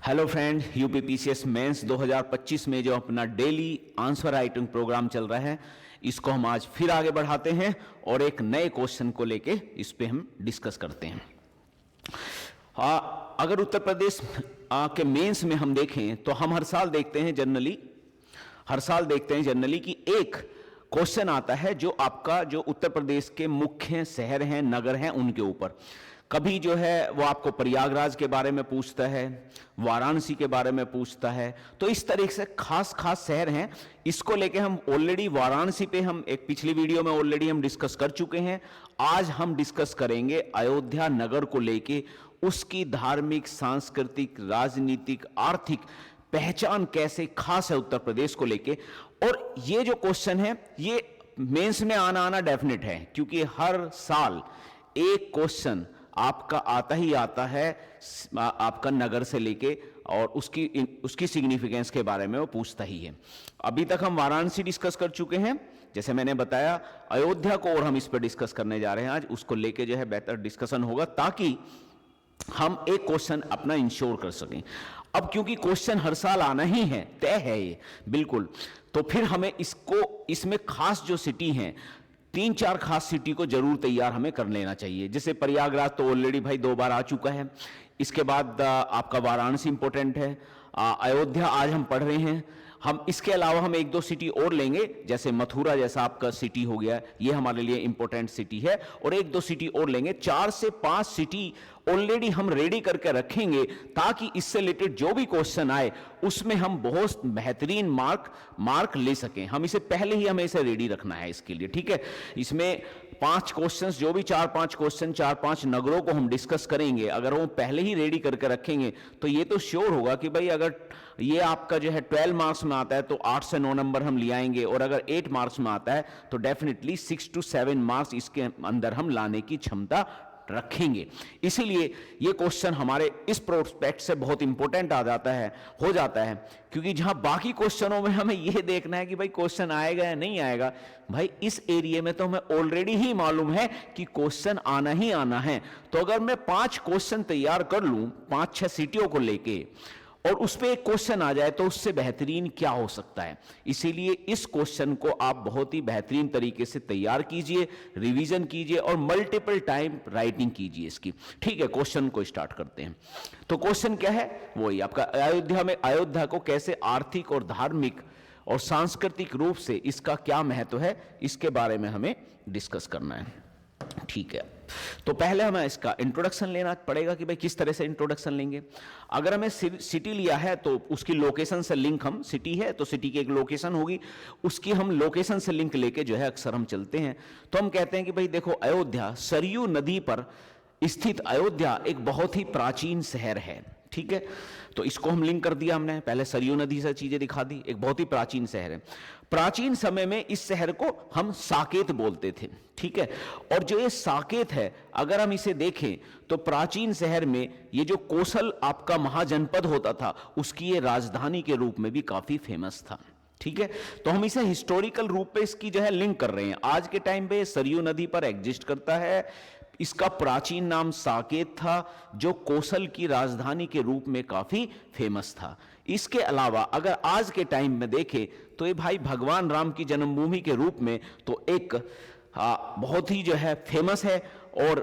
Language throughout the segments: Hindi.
Hello friend, UP PCS mains 2025 में जो अपना डेली आंसर राइटिंग प्रोग्राम चल रहा है, इसको हम आज फिर आगे बढ़ाते हैं और एक नए क्वेश्चन को लेके इस पे हम डिस्कस करते हैं। अगर उत्तर प्रदेश के मेंस में हम देखें तो हम हर साल देखते हैं जनरली कि एक क्वेश्चन आता है जो आपका जो उत्तर प्रदेश के मुख्य शहर हैं, नगर हैं, उनके ऊपर। कभी जो है वो आपको प्रयागराज के बारे में पूछता है, वाराणसी के बारे में पूछता है। तो इस तरीके से खास शहर हैं। इसको लेके हम ऑलरेडी वाराणसी पे हम एक पिछली वीडियो में ऑलरेडी हम डिस्कस कर चुके हैं। आज हम डिस्कस करेंगे अयोध्या नगर को लेके, उसकी धार्मिक, सांस्कृतिक, राजनीतिक, आर्थिक पहचान कैसे खास है उत्तर प्रदेश को लेके। और ये जो क्वेश्चन है ये मेंस में आना डेफिनेट है, क्योंकि हर साल एक क्वेश्चन आपका आता ही आता है आपका नगर से लेके, और उसकी सिग्निफिकेंस के बारे में वो पूछता ही है। अभी तक हम वाराणसी डिस्कस कर चुके हैं, जैसे मैंने बताया। अयोध्या को और हम इस पर डिस्कस करने जा रहे हैं आज। उसको लेके जो है बेहतर डिस्कशन होगा, ताकि हम एक क्वेश्चन अपना इंश्योर कर सकें। अब क्योंकि क्वेश्चन हर साल आना ही है, तय है ये बिल्कुल, तो फिर हमें इसमें खास जो सिटी हैं, 3-4 खास सिटी को जरूर तैयार हमें कर लेना चाहिए। जैसे प्रयागराज तो ऑलरेडी भाई 2 बार आ चुका है। इसके बाद आपका वाराणसी इंपॉर्टेंट है। अयोध्या आज हम पढ़ रहे हैं। हम इसके अलावा हम 1-2 सिटी और लेंगे, जैसे मथुरा जैसा आपका सिटी हो गया, ये हमारे लिए इंपॉर्टेंट सिटी है। और 1-2 सिटी और लेंगे। 4 से 5 सिटी ऑलरेडी हम रेडी करके रखेंगे, ताकि इससे रिलेटेड जो भी क्वेश्चन आए उसमें हम बहुत बेहतरीन मार्क ले सकें। हम इसे पहले ही हमें इसे रेडी रखना है इसके लिए, ठीक है। इसमें 5 क्वेश्चंस, जो भी 4-5 क्वेश्चन 4-5 नगरों को हम डिस्कस करेंगे, अगर वो पहले ही रेडी करके रखेंगे तो ये तो श्योर होगा कि भाई अगर ये आपका जो है 12 मार्क्स में आता है तो 8 से 9 नंबर हम ले आएंगे, और अगर 8 मार्क्स में आता है तो डेफिनेटली 6 to 7 मार्क्स इसके अंदर हम लाने की क्षमता रखेंगे। इसीलिए ये क्वेश्चन हमारे इस प्रोस्पेक्ट से बहुत इंपॉर्टेंट हो जाता है, क्योंकि जहां बाकी क्वेश्चनों में हमें यह देखना है कि भाई क्वेश्चन आएगा या नहीं आएगा, भाई इस एरिया में तो हमें ऑलरेडी ही मालूम है कि क्वेश्चन आना ही आना है। तो अगर मैं 5 क्वेश्चन तैयार कर लूं 5-6 सिटियों को लेके, और उस पे एक क्वेश्चन आ जाए, तो उससे बेहतरीन क्या हो सकता है। इसीलिए इस क्वेश्चन को आप बहुत ही बेहतरीन तरीके से तैयार कीजिए, रिवीजन कीजिए और मल्टीपल टाइम राइटिंग कीजिए इसकी, ठीक है। क्वेश्चन को स्टार्ट करते हैं। तो क्वेश्चन क्या है, वही आपका अयोध्या को कैसे आर्थिक और धार्मिक और सांस्कृतिक रूप से इसका क्या महत्व है, इसके बारे में हमें डिस्कस करना है, ठीक है। तो पहले हमें इसका इंट्रोडक्शन लेना पड़ेगा कि भाई किस तरह से इंट्रोडक्शन लेंगे। अगर हमें सिटी लिया है तो उसकी लोकेशन से लिंक, हम सिटी है तो सिटी की एक लोकेशन होगी, उसकी हम लोकेशन से लिंक लेके जो है अक्सर हम चलते हैं। तो हम कहते हैं कि भाई देखो, अयोध्या, सरयू नदी पर स्थित अयोध्या एक बहुत ही प्राचीन शहर है, ठीक है। तो इसको हम लिंक कर दिया हमने, पहले सरयू नदी से चीजें दिखा दी। एक बहुत ही प्राचीन शहर है। प्राचीन समय में इस शहर को हम साकेत बोलते थे, ठीक है। और जो ये साकेत है, अगर हम इसे देखें तो प्राचीन शहर में ये जो कोसल आपका महाजनपद होता था, उसकी ये राजधानी के रूप में भी काफी फेमस था, ठीक है। तो हम इसे हिस्टोरिकल रूप पे इसकी जो है लिंक कर रहे हैं। आज के टाइम पे सरयू नदी पर एग्जिस्ट करता है। इसका प्राचीन नाम साकेत था, जो कोसल की राजधानी के रूप में काफी फेमस था। इसके अलावा अगर आज के टाइम में देखें तो ये भाई भगवान राम की जन्मभूमि के रूप में तो एक बहुत ही जो है फेमस है। और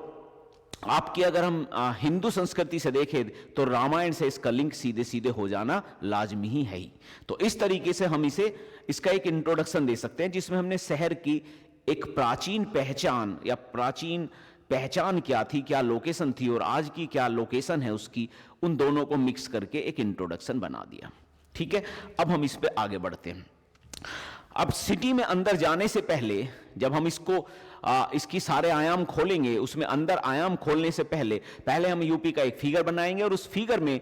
आपकी अगर हम हिंदू संस्कृति से देखें तो रामायण से इसका लिंक सीधे सीधे हो जाना लाजमी ही है ही। तो इस तरीके से हम इसका एक इंट्रोडक्शन दे सकते हैं, जिसमें हमने शहर की एक प्राचीन पहचान या प्राचीन पहचान क्या थी, क्या लोकेशन थी, और आज की क्या लोकेशन है उसकी, उन दोनों को मिक्स करके एक इंट्रोडक्शन बना दिया, ठीक है। अब हम इस पे आगे बढ़ते हैं। अब सिटी में अंदर जाने से पहले, जब हम इसकी सारे आयाम खोलेंगे, उसमें अंदर आयाम खोलने से पहले हम यूपी का एक फिगर बनाएंगे, और उस फिगर में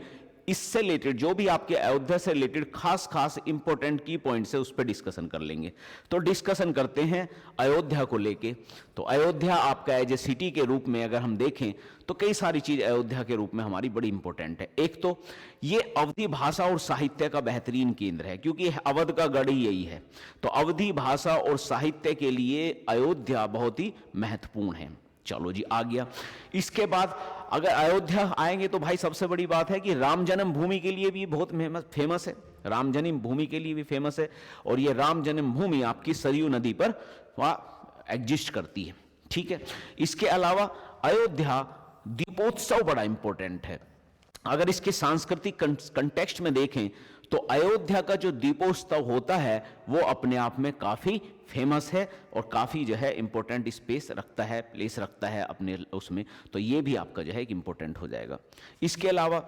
इससे रिलेटेड जो भी आपके अयोध्या से रिलेटेड खास इंपॉर्टेंट की पॉइंट्स है उस पर डिस्कशन कर लेंगे। तो डिस्कशन करते हैं अयोध्या को लेके। तो अयोध्या आपका एज ए सिटी के रूप में अगर हम देखें तो कई सारी चीज अयोध्या के रूप में हमारी बड़ी इंपॉर्टेंट है। एक तो ये अवधी भाषा और साहित्य का बेहतरीन केंद्र है, क्योंकि अवध का गढ़ ही यही है। तो अवधी भाषा और साहित्य के लिए अयोध्या बहुत ही महत्वपूर्ण है। चलो जी, आ गया। इसके बाद अगर अयोध्या आएंगे तो भाई सबसे बड़ी बात है कि राम जन्मभूमि के लिए भी बहुत फेमस है, राम जन्मभूमि के लिए भी फेमस है। और ये राम जन्मभूमि आपकी सरयू नदी पर वहाँ एग्जिस्ट करती है, ठीक है। इसके अलावा अयोध्या दीपोत्सव बड़ा इंपॉर्टेंट है। अगर इसके सांस्कृतिक कंटेक्स्ट में देखें तो अयोध्या का जो दीपोत्सव होता है वो अपने आप में काफी फेमस है और काफी जो है इंपॉर्टेंट स्पेस रखता है, प्लेस रखता है अपने उसमें, तो ये भी आपका जो है एक इंपॉर्टेंट हो जाएगा। इसके अलावा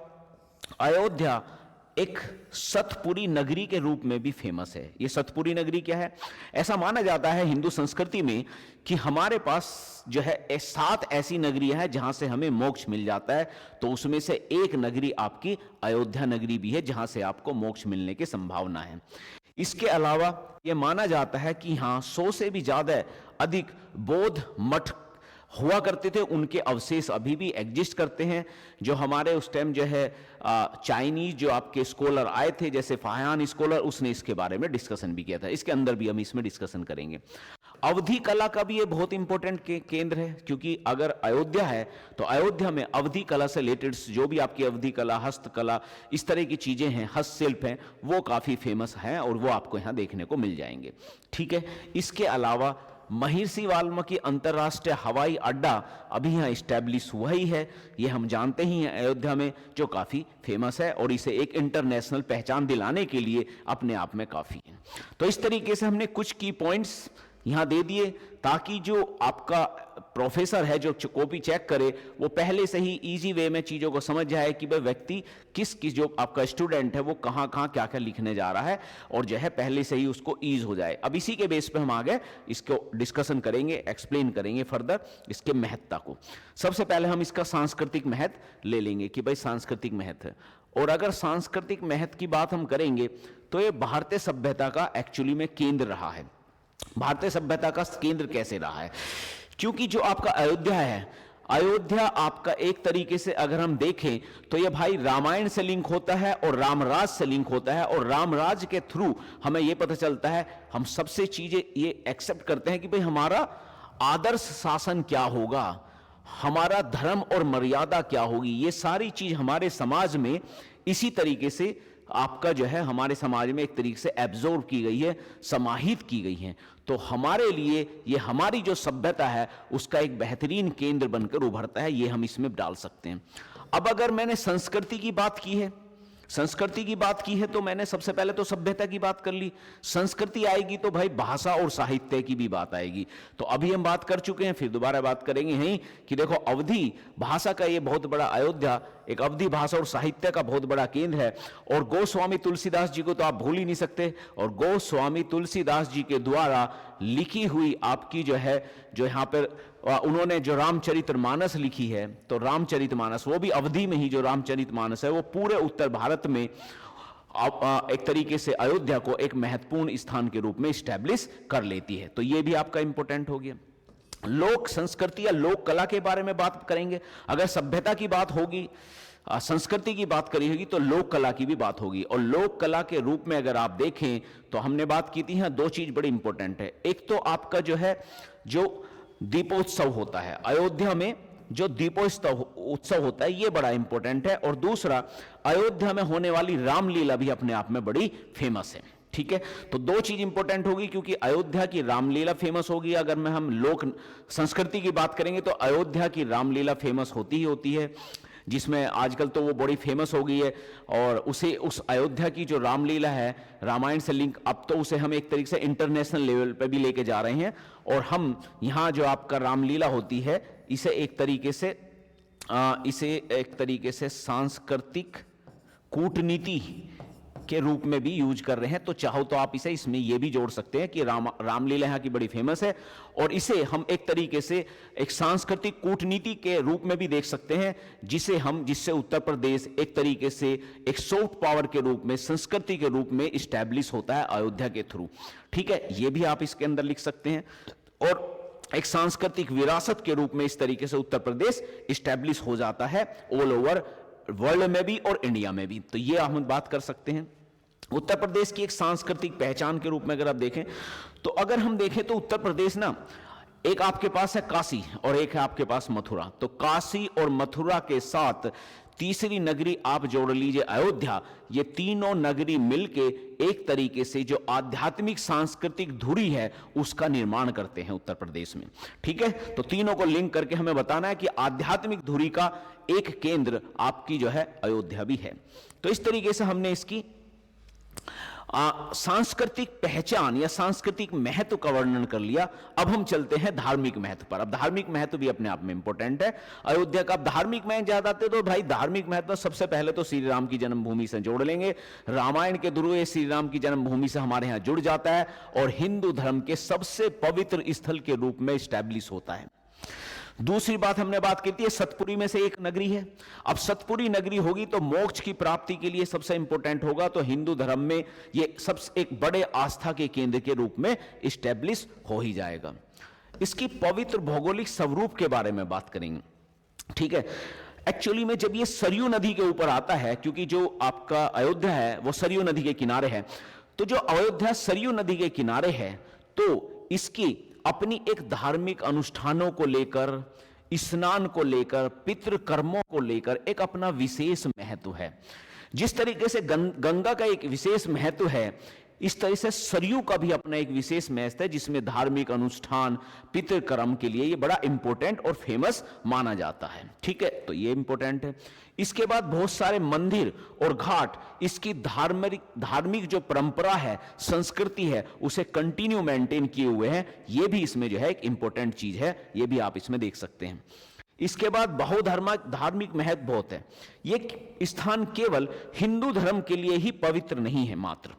अयोध्या एक सतपुरी नगरी के रूप में भी फेमस है। ये सतपुरी नगरी क्या है? ऐसा माना जाता है हिंदू संस्कृति में कि हमारे पास जो है 7 ऐसी नगरियां हैं जहां से हमें मोक्ष मिल जाता है, तो उसमें से एक नगरी आपकी अयोध्या नगरी भी है जहां से आपको मोक्ष मिलने की संभावना है। इसके अलावा यह माना जाता है कि हाँ 100 से भी ज्यादा अधिक बौद्ध मठ हुआ करते थे, उनके अवशेष अभी भी एग्जिस्ट करते हैं। जो हमारे उस टाइम जो है चाइनीज जो आपके स्कॉलर आए थे जैसे फाहियान स्कॉलर, उसने इसके बारे में डिस्कशन भी किया था। इसके अंदर भी हम इसमें डिस्कशन करेंगे। अवधी कला का भी ये बहुत इंपॉर्टेंट केंद्र है, क्योंकि अगर अयोध्या है तो अयोध्या में अवधी कला से रिलेटेड जो भी आपकी अवधी कला, हस्तकला, इस तरह की चीजें हैं, हस्तशिल्प हैं, वो काफी फेमस हैं और वो आपको यहाँ देखने को मिल जाएंगे, ठीक है। इसके अलावा महर्षि वाल्मीकि अंतरराष्ट्रीय हवाई अड्डा अभी यहाँ स्टैब्लिश हुआ ही है, ये हम जानते ही हैं अयोध्या में, जो काफी फेमस है और इसे एक इंटरनेशनल पहचान दिलाने के लिए अपने आप में काफी है। तो इस तरीके से हमने कुछ की पॉइंट्स यहां दे दिए ताकि जो आपका प्रोफेसर है जो कॉपी चेक करे वो पहले से ही इजी वे में चीजों को समझ जाए कि भाई व्यक्ति किस जो आपका स्टूडेंट है वो कहां कहां क्या क्या लिखने जा रहा है, और जो है पहले से ही उसको ईज हो जाए। अब इसी के बेस पे हम आगे इसको डिस्कशन करेंगे, एक्सप्लेन करेंगे फर्दर इसके महत्ता को। सबसे पहले हम इसका सांस्कृतिक महत्व ले लेंगे कि भाई सांस्कृतिक महत्व है, और अगर सांस्कृतिक महत्व की बात हम करेंगे तो ये भारतीय सभ्यता का एक्चुअली में केंद्र रहा है। भारतीय सभ्यता का केंद्र कैसे रहा है? क्योंकि जो आपका अयोध्या है, अयोध्या आपका एक तरीके से अगर हम देखें तो ये भाई रामायण से लिंक होता है और रामराज से लिंक होता है, और रामराज के थ्रू हमें यह पता चलता है, हम सबसे चीजें ये एक्सेप्ट करते हैं कि भाई हमारा आदर्श शासन क्या होगा, हमारा धर्म और मर्यादा क्या होगी, ये सारी चीज हमारे समाज में इसी तरीके से आपका जो है हमारे समाज में एक तरीके से एब्जॉर्ब की गई है, समाहित की गई है। तो हमारे लिए ये हमारी जो सभ्यता है उसका एक बेहतरीन केंद्र बनकर उभरता है, ये हम इसमें डाल सकते हैं। अब अगर मैंने संस्कृति की बात की है, संस्कृति की बात की है तो मैंने सबसे पहले तो सभ्यता की बात कर ली, संस्कृति आएगी तो भाई भाषा और साहित्य की भी बात आएगी। तो अभी हम बात कर चुके हैं, फिर दोबारा बात करेंगे ही कि देखो अवधी भाषा का ये बहुत बड़ा, अयोध्या एक अवधी भाषा और साहित्य का बहुत बड़ा केंद्र है। और गोस्वामी तुलसीदास जी को तो आप भूल ही नहीं सकते, और गोस्वामी तुलसीदास जी के द्वारा लिखी हुई आपकी जो है, जो यहाँ पर उन्होंने जो रामचरितमानस लिखी है, तो रामचरितमानस वो भी अवधी में ही, जो रामचरितमानस है वो पूरे उत्तर भारत में एक तरीके से अयोध्या को एक महत्वपूर्ण स्थान के रूप में स्टैब्लिश कर लेती है। तो ये भी आपका इंपॉर्टेंट हो गया। लोक संस्कृति या लोक कला के बारे में बात करेंगे। अगर सभ्यता की बात होगी, संस्कृति की बात करी होगी, तो लोक कला की भी बात होगी। और लोक कला के रूप में अगर आप देखें तो हमने बात की थी, दो चीज बड़ी इंपॉर्टेंट है। एक तो आपका जो है जो दीपोत्सव होता है अयोध्या में, जो दीपोत्सव होता है ये बड़ा इंपॉर्टेंट है, और दूसरा अयोध्या में होने वाली रामलीला भी अपने आप में बड़ी फेमस है, ठीक है। तो दो चीज इंपॉर्टेंट होगी, क्योंकि अयोध्या की रामलीला फेमस होगी। अगर मैं हम लोक संस्कृति की बात करेंगे तो अयोध्या की रामलीला फेमस होती ही होती है, जिसमें आजकल तो वो बड़ी फेमस हो गई है। और उसे उस अयोध्या की जो रामलीला है रामायण से लिंक, अब तो उसे हम एक तरीके से इंटरनेशनल लेवल पे भी लेके जा रहे हैं, और हम यहाँ जो आपका रामलीला होती है इसे एक तरीके से सांस्कृतिक कूटनीति के रूप में भी यूज कर रहे हैं। तो चाहो तो आप इसे इसमें ये भी जोड़ सकते हैं कि रामलीला यहाँ की बड़ी फेमस है, और इसे हम एक तरीके से एक सांस्कृतिक कूटनीति के रूप में भी देख सकते हैं, जिससे उत्तर प्रदेश एक तरीके से एक सॉफ्ट पावर के रूप में, संस्कृति के रूप में स्टैब्लिश होता है अयोध्या के थ्रू, ठीक है। ये भी आप इसके अंदर लिख सकते हैं। और एक सांस्कृतिक विरासत के रूप में इस तरीके से उत्तर प्रदेश स्टैब्लिश हो जाता है ऑल ओवर वर्ल्ड में भी और इंडिया में भी। तो ये हम बात कर सकते हैं उत्तर प्रदेश की एक सांस्कृतिक पहचान के रूप में। अगर आप देखें तो, अगर हम देखें तो उत्तर प्रदेश ना एक आपके पास है काशी और एक है आपके पास मथुरा। तो काशी और मथुरा के साथ तीसरी नगरी आप जोड़ लीजिए अयोध्या। ये तीनों नगरी मिलके एक तरीके से जो आध्यात्मिक सांस्कृतिक धुरी है उसका निर्माण करते हैं उत्तर प्रदेश में। ठीक है, तो तीनों को लिंक करके हमें बताना है कि आध्यात्मिक धुरी का एक केंद्र आपकी जो है अयोध्या भी है। तो इस तरीके से हमने इसकी सांस्कृतिक पहचान या सांस्कृतिक महत्व का वर्णन कर लिया। अब हम चलते हैं धार्मिक महत्व पर। अब धार्मिक महत्व भी अपने आप में इंपॉर्टेंट है अयोध्या का। अब धार्मिक महत्व ज्यादा आते तो भाई धार्मिक महत्व सबसे पहले तो श्री राम की जन्मभूमि से जोड़ लेंगे। रामायण के थ्रू ये श्री राम की जन्मभूमि से हमारे यहां जुड़ जाता है और हिंदू धर्म के सबसे पवित्र स्थल के रूप में स्टैब्लिश होता है। दूसरी बात हमने बात की थी सतपुरी में से एक नगरी है। अब सतपुरी नगरी होगी तो मोक्ष की प्राप्ति के लिए सबसे इंपॉर्टेंट होगा, तो हिंदू धर्म में ये सबसे एक बड़े आस्था के केंद्र के रूप में स्टैब्लिश हो ही जाएगा। इसकी पवित्र भौगोलिक स्वरूप के बारे में बात करेंगे। ठीक है, एक्चुअली में जब ये सरयू नदी के ऊपर आता है, क्योंकि जो आपका अयोध्या है वो सरयू नदी के किनारे है, तो जो अयोध्या सरयू नदी के किनारे है तो इसकी अपनी एक धार्मिक अनुष्ठानों को लेकर, स्नान को लेकर, पितृ कर्मों को लेकर एक अपना विशेष महत्व है। जिस तरीके से गंगा का एक विशेष महत्व है, इस तरह से सरयू का भी अपना एक विशेष महत्व है, जिसमें धार्मिक अनुष्ठान पितृ कर्म के लिए ये बड़ा इंपॉर्टेंट और फेमस माना जाता है। ठीक है, तो ये इंपॉर्टेंट है। इसके बाद बहुत सारे मंदिर और घाट, इसकी धार्मिक जो परंपरा है, संस्कृति है, उसे कंटिन्यू मेंटेन किए हुए हैं। ये भी इसमें जो है एक इंपॉर्टेंट चीज है, ये भी आप इसमें देख सकते हैं। इसके बाद धार्मिक महत्व बहुत है। ये स्थान केवल हिंदू धर्म के लिए ही पवित्र नहीं है मात्र,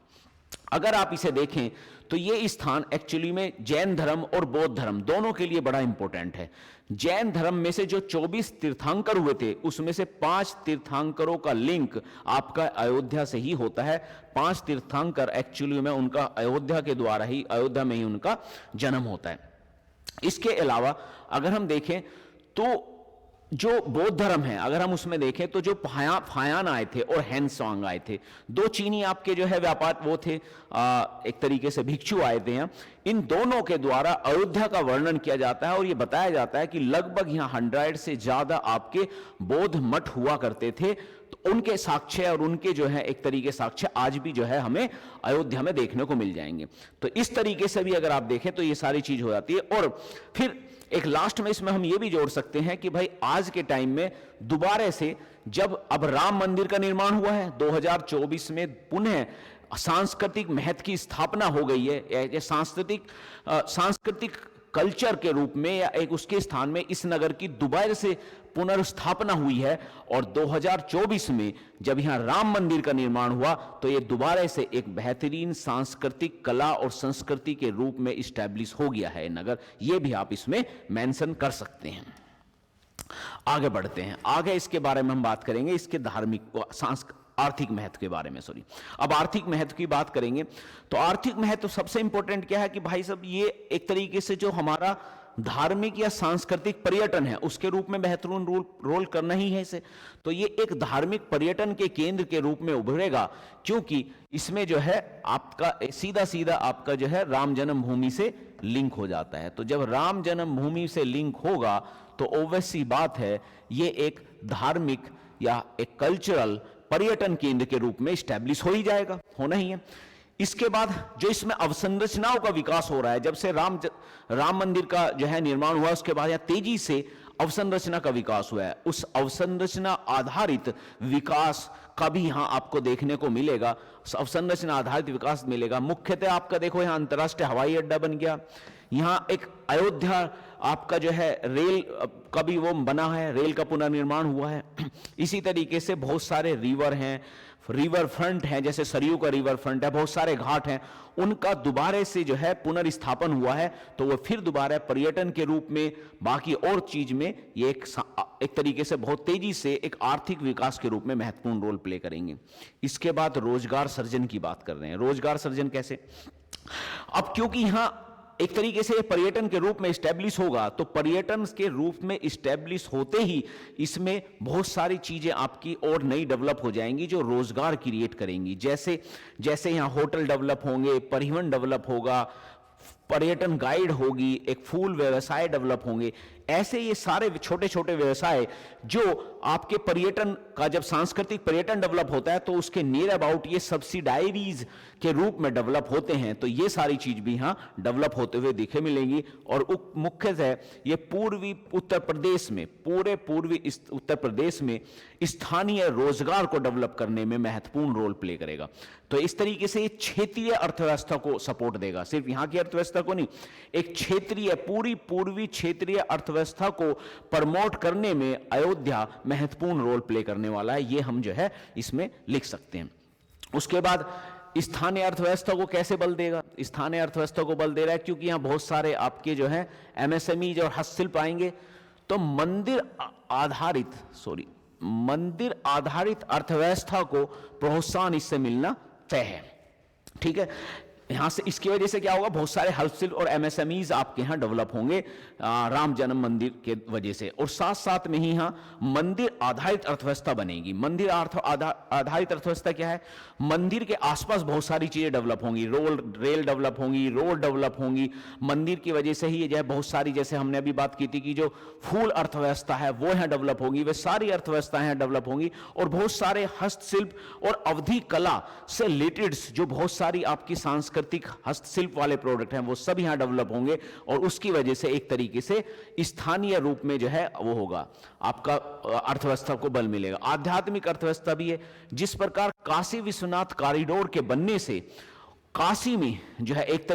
अगर आप इसे देखें तो ये स्थान एक्चुअली में जैन धर्म और बौद्ध धर्म दोनों के लिए बड़ा इंपॉर्टेंट है। जैन धर्म में से जो 24 तीर्थंकर हुए थे उसमें से 5 तीर्थंकरों का लिंक आपका अयोध्या से ही होता है। 5 तीर्थंकर एक्चुअली में उनका अयोध्या के द्वारा ही, अयोध्या में ही उनका जन्म होता है। इसके अलावा अगर हम देखें तो जो बौद्ध धर्म है, अगर हम उसमें देखें तो जो फायान आए थे और हैंसवांग आए थे, 2 चीनी आपके जो है व्यापार वो थे, एक तरीके से भिक्षु आए थे यहाँ। इन दोनों के द्वारा अयोध्या का वर्णन किया जाता है और ये बताया जाता है कि लगभग यहाँ 100 से ज्यादा आपके बौद्ध मठ हुआ करते थे। तो उनके साक्ष्य और उनके जो है एक तरीके साक्ष्य आज भी जो है हमें अयोध्या में देखने को मिल जाएंगे। तो इस तरीके से भी अगर आप देखें तो ये सारी चीज हो जाती है। और फिर एक लास्ट में इसमें हम ये भी जोड़ सकते हैं कि भाई आज के टाइम में दोबारा से जब अब राम मंदिर का निर्माण हुआ है 2024 में, पुनः सांस्कृतिक महत्व की स्थापना हो गई है। सांस्कृतिक कल्चर के रूप में या एक उसके स्थान में इस नगर की दोबारा से पुनर्स्थापना हुई है। और 2024 में जब यहां राम मंदिर का निर्माण हुआ तो यह दोबारा से एक बेहतरीन सांस्कृतिक कला और संस्कृति के रूप में इस्टेब्लिश हो गया है नगर। यह भी आप इसमें मेंशन कर सकते हैं। आगे बढ़ते हैं, आगे इसके बारे में हम बात करेंगे, इसके धार्मिक आर्थिक महत्व के बारे में। अब आर्थिक महत्व की बात करेंगे तो आर्थिक महत्व सबसे इंपॉर्टेंट क्या है कि भाई साहब ये एक तरीके से जो हमारा धार्मिक या सांस्कृतिक पर्यटन है उसके रूप में महत्वपूर्ण रोल करना ही है इसे। तो ये एक धार्मिक पर्यटन के केंद्र के रूप में उभरेगा, क्योंकि इसमें जो है आपका सीधा सीधा आपका जो है राम जन्मभूमि से लिंक हो जाता है। तो जब राम जन्मभूमि से लिंक होगा तो ऑब्वियस सी बात है ये एक धार्मिक या एक कल्चरल पर्यटन केंद्र के रूप में स्टैब्लिश हो ही जाएगा, होना ही है। इसके बाद जो इसमें अवसंरचनाओं का विकास हो रहा है, जब से राम मंदिर का जो है निर्माण हुआ उसके बाद यहाँ तेजी से अवसंरचना का विकास हुआ है। उस अवसंरचना आधारित विकास का भी यहाँ आपको देखने को मिलेगा, अवसंरचना आधारित विकास मिलेगा। मुख्यतः आपका देखो यहाँ अंतर्राष्ट्रीय हवाई अड्डा बन गया, यहाँ एक अयोध्या आपका जो है रेल का भी वो बना है, रेल का पुनर्निर्माण हुआ है। इसी तरीके से बहुत सारे रिवर हैं, रिवर फ्रंट हैं, जैसे सरयू का रिवर फ्रंट है, बहुत सारे घाट हैं, उनका दोबारा से जो है पुनर्स्थापन हुआ है। तो वो फिर दोबारा पर्यटन के रूप में, बाकी और चीज में ये एक तरीके से बहुत तेजी से एक आर्थिक विकास के रूप में महत्वपूर्ण रोल प्ले करेंगे। इसके बाद रोजगार सृजन की बात कर रहे हैं। रोजगार सृजन कैसे? अब क्योंकि यहाँ एक तरीके से पर्यटन के रूप में स्टैब्लिश होगा, तो पर्यटन के रूप में स्टैब्लिश होते ही इसमें बहुत सारी चीजें आपकी और नई डेवलप हो जाएंगी जो रोजगार क्रिएट करेंगी। जैसे जैसे यहाँ होटल डेवलप होंगे, परिवहन डेवलप होगा, पर्यटन गाइड होगी, एक फूल व्यवसाय डेवलप होंगे। ऐसे ये सारे छोटे छोटे व्यवसाय जो आपके पर्यटन का, जब सांस्कृतिक पर्यटन डेवलप होता है तो उसके नियर अबाउट ये सब्सिडाइरीज के रूप में डेवलप होते हैं। तो ये सारी चीज भी यहाँ डेवलप होते हुए दिखे मिलेंगी। और मुख्यतः ये पूर्वी उत्तर प्रदेश में, पूरे पूर्वी उत्तर प्रदेश में स्थानीय रोजगार को डेवलप करने में महत्वपूर्ण रोल प्ले करेगा। तो इस तरीके से ये क्षेत्रीय अर्थव्यवस्था को सपोर्ट देगा, सिर्फ यहाँ की अर्थव्यवस्था को नहीं, एक क्षेत्रीय, पूरी पूर्वी क्षेत्रीय अर्थव्यवस्था को प्रमोट करने में अयोध्या महत्वपूर्ण रोल प्ले करने वाला है। ये हम जो है इसमें लिख सकते हैं। उसके बाद स्थानीय अर्थव्यवस्था को कैसे बल देगा? स्थानीय अर्थव्यवस्था को बल दे रहा है क्योंकि यहाँ बहुत सारे आपके जो है एमएसएमईज और हस्तशिल्प आएंगे। तो मंदिर आधारित अर्थव्यवस्था को प्रोत्साहन इससे मिलना तय है। ठीक है, यहां से इसकी वजह से क्या होगा, बहुत सारे हस्तशिल्प और एमएसएमईज आपके यहां डेवलप होंगे राम जन्म मंदिर के वजह से। और साथ साथ में ही यहाँ मंदिर आधारित अर्थव्यवस्था बनेगी। मंदिर आधारित अर्थव्यवस्था क्या है? मंदिर के आसपास बहुत सारी चीजें डेवलप होंगी, रेल डेवलप होंगी, रोड डेवलप होंगी। मंदिर की वजह से ही ये जो है बहुत सारी, जैसे हमने अभी बात की थी कि जो फूल अर्थव्यवस्था है वो यहाँ डेवलप होगी, वे सारी अर्थव्यवस्थाएं यहाँ डेवलप होंगी। और बहुत सारे हस्तशिल्प और अवधि कला से रिलेटेड जो बहुत सारी आपकी सांस्कृतिक हस्तशिल्प वाले प्रोडक्ट हैं वो सब यहाँ डेवलप होंगे। और उसकी वजह से एक तरीके से स्थानीय रूप में जो है वो होगा, आपका अर्थव्यवस्था को बल मिलेगा। आध्यात्मिक अर्थव्यवस्था भी है। जिस प्रकार काशी विश्वनाथ कॉरिडोर के बनने से काशी में जो है एक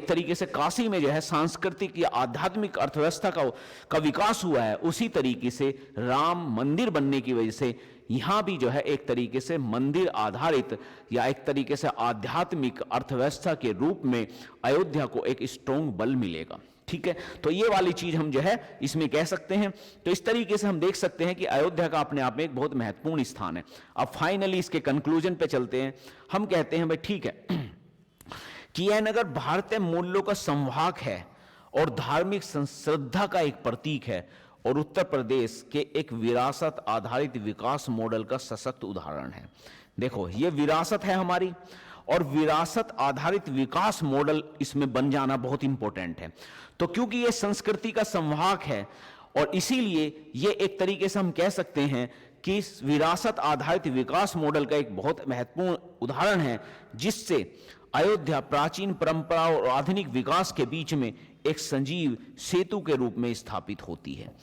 तरीके से काशी में जो है सांस्कृतिक या आध्यात्मिक अर्थव्यवस्था का विकास हुआ है, उसी तरीके से राम मंदिर बनने की वजह से यहां भी जो है एक तरीके से मंदिर आधारित या एक तरीके से आध्यात्मिक अर्थव्यवस्था के रूप में अयोध्या को एक स्ट्रॉन्ग बल मिलेगा। ठीक है, तो ये वाली चीज हम जो है इसमें कह सकते हैं। तो इस तरीके से हम देख सकते हैं कि अयोध्या का अपने आप में एक बहुत महत्वपूर्ण स्थान है। अब फाइनली इसके कंक्लूजन पे चलते हैं। हम कहते हैं भाई ठीक है कि यह नगर भारतीय मूल्यों का संवाहक है और धार्मिक श्रद्धा का एक प्रतीक है और उत्तर प्रदेश के एक विरासत आधारित विकास मॉडल का सशक्त उदाहरण है। देखो, ये विरासत है हमारी, और विरासत आधारित विकास मॉडल इसमें बन जाना बहुत इंपॉर्टेंट है। तो क्योंकि ये संस्कृति का संवाहक है और इसीलिए ये एक तरीके से हम कह सकते हैं कि विरासत आधारित विकास मॉडल का एक बहुत महत्वपूर्ण उदाहरण है, जिससे अयोध्या प्राचीन परंपरा और आधुनिक विकास के बीच में एक संजीव सेतु के रूप में स्थापित होती है।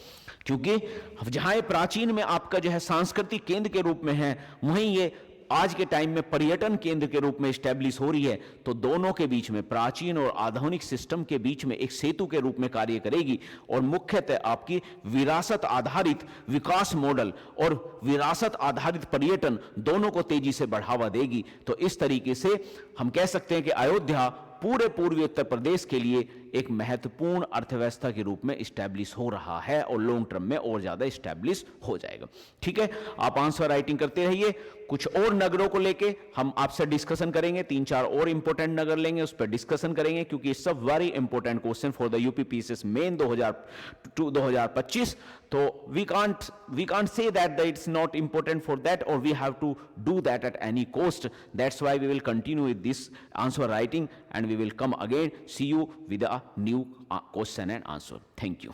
क्योंकि जहां ये प्राचीन में आपका जो है सांस्कृतिक केंद्र के रूप में है, वहीं ये आज के टाइम में पर्यटन केंद्र के रूप में स्टैब्लिश हो रही है। तो दोनों के बीच में, प्राचीन और आधुनिक सिस्टम के बीच में एक सेतु के रूप में कार्य करेगी और मुख्यतः आपकी विरासत आधारित विकास मॉडल और विरासत आधारित पर्यटन दोनों को तेजी से बढ़ावा देगी। तो इस तरीके से हम कह सकते हैं कि अयोध्या पूरे पूर्वी उत्तर प्रदेश के लिए एक महत्वपूर्ण अर्थव्यवस्था के रूप में स्टैब्लिश हो रहा है और लॉन्ग टर्म में और ज्यादा स्टैब्लिश हो जाएगा। ठीक है, आप आंसर राइटिंग करते रहिए। कुछ और नगरों को लेके हम आपसे डिस्कशन करेंगे, 3-4 और इंपॉर्टेंट नगर लेंगे, उस पर डिस्कशन करेंगे, क्योंकि सब very important question for the UPPCS main 2025। तो we can't say that it's not important for that, or we have to do that at any cost. That's why we will continue with this answer writing and we will come again, see you with a new question and answer. Thank you.